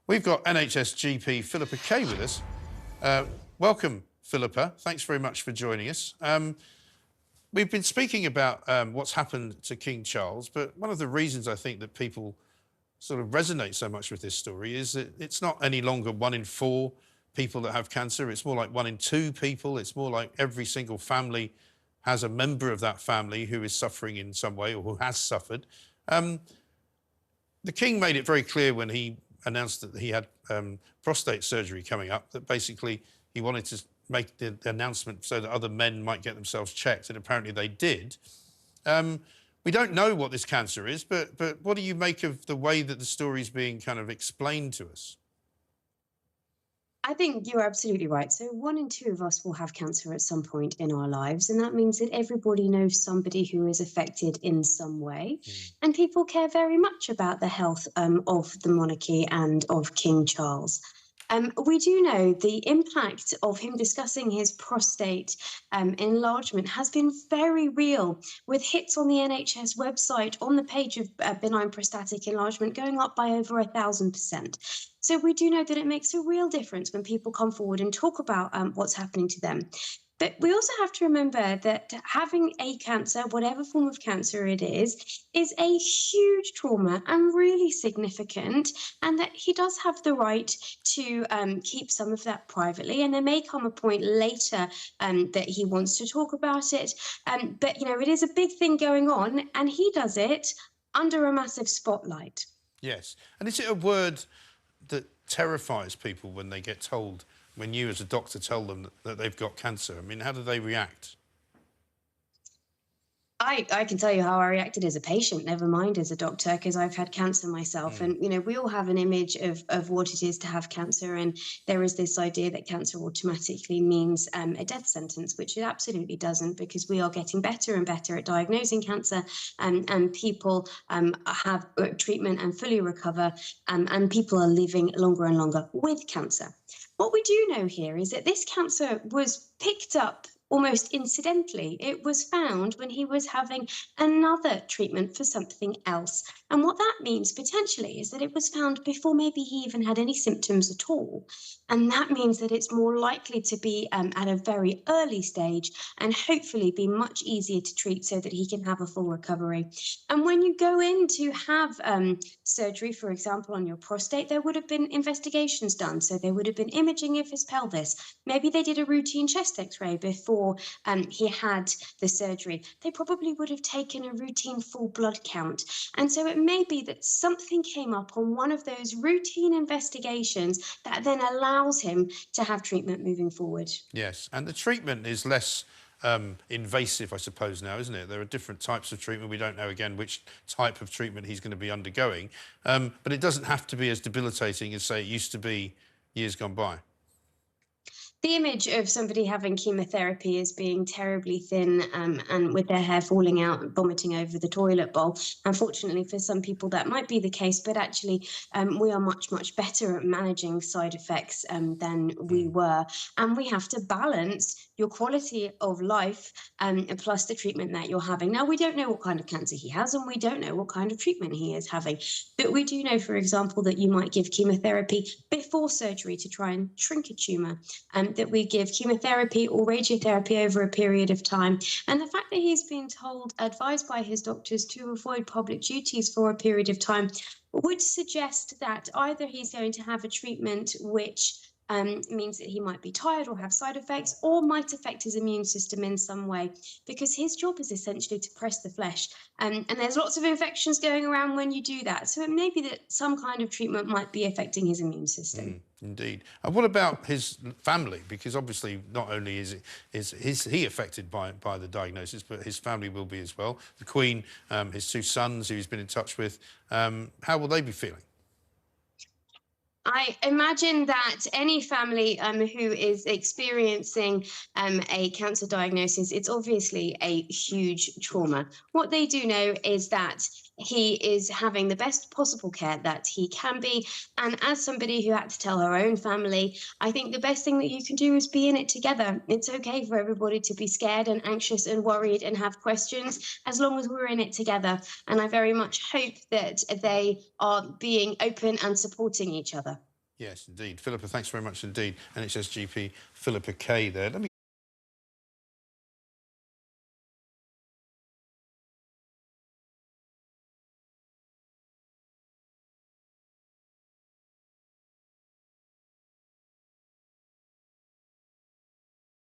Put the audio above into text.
We've got NHS GP Philippa Kay with us. Welcome, Philippa. Thanks very much for joining us. We've been speaking about what's happened to King Charles, but one of the reasons I think that people sort of resonate so much with this story is that it's not any longer 1 in 4 people that have cancer. It's more like 1 in 2 people. It's more like every single family has a member of that family who is suffering in some way or who has suffered. The King made it very clear when he announced that he had prostate surgery coming up, that basically he wanted to make the announcement so that other men might get themselves checked, and apparently they did. We don't know what this cancer is, but what do you make of the way that the story is being kind of explained to us? I think you're absolutely right. So 1 in 2 of us will have cancer at some point in our lives, and that means that everybody knows somebody who is affected in some way. And people care very much about the health of the monarchy and of King Charles. We do know the impact of him discussing his prostate enlargement has been very real, with hits on the NHS website on the page of benign prostatic enlargement going up by over 1,000%. So we do know that it makes a real difference when people come forward and talk about what's happening to them. But we also have to remember that having a cancer, whatever form of cancer it is a huge trauma and really significant, and that he does have the right to keep some of that privately. And there may come a point later that he wants to talk about it. But, you know, it is a big thing going on, and he does it under a massive spotlight. Yes. And is it a word that terrifies people when they get told, when you as a doctor tell them that they've got cancer? I mean, how do they react? I can tell you how I reacted as a patient, never mind as a doctor, because I've had cancer myself. And, you know, we all have an image of what it is to have cancer. And there is this idea that cancer automatically means a death sentence, which it absolutely doesn't, because we are getting better and better at diagnosing cancer, and people have treatment and fully recover, and people are living longer and longer with cancer. What we do know here is that this cancer was picked up almost incidentally. It was found when he was having another treatment for something else. And what that means potentially is that it was found before maybe he even had any symptoms at all. And that means that it's more likely to be at a very early stage and hopefully be much easier to treat so that he can have a full recovery. And when you go in to have surgery, for example, on your prostate, there would have been investigations done. So there would have been imaging of his pelvis. Maybe they did a routine chest x-ray before he had the surgery. They probably would have taken a routine full blood count. And so it may be that something came up on one of those routine investigations that then allows him to have treatment moving forward. Yes, and the treatment is less invasive, I suppose, now, isn't it? There are different types of treatment. We don't know, again, which type of treatment he's going to be undergoing. But it doesn't have to be as debilitating as, say, it used to be years gone by. The image of somebody having chemotherapy as being terribly thin and with their hair falling out and vomiting over the toilet bowl. Unfortunately, for some people, that might be the case, but actually we are much, much better at managing side effects than we were. And we have to balance your quality of life plus the treatment that you're having. Now, we don't know what kind of cancer he has, and we don't know what kind of treatment he is having. But we do know, for example, that you might give chemotherapy before surgery to try and shrink a tumour. That we give chemotherapy or radiotherapy over a period of time. And the fact that he's been told, advised by his doctors to avoid public duties for a period of time would suggest that either he's going to have a treatment which means that he might be tired or have side effects, or might affect his immune system in some way, because his job is essentially to press the flesh. And there's lots of infections going around when you do that. So it may be that some kind of treatment might be affecting his immune system. Indeed. And what about his family? Because obviously not only is he affected by the diagnosis, but his family will be as well. The Queen, his 2 sons who he's been in touch with, how will they be feeling? I imagine that any family who is experiencing a cancer diagnosis, it's obviously a huge trauma. What they do know is that he is having the best possible care that he can be. And as somebody who had to tell her own family, I think the best thing that you can do is be in it together. It's okay for everybody to be scared and anxious and worried and have questions, as long as we're in it together. And I very much hope that they are being open and supporting each other. Yes, indeed. Philippa, thanks very much indeed. NHS GP Philippa Kay there. Let me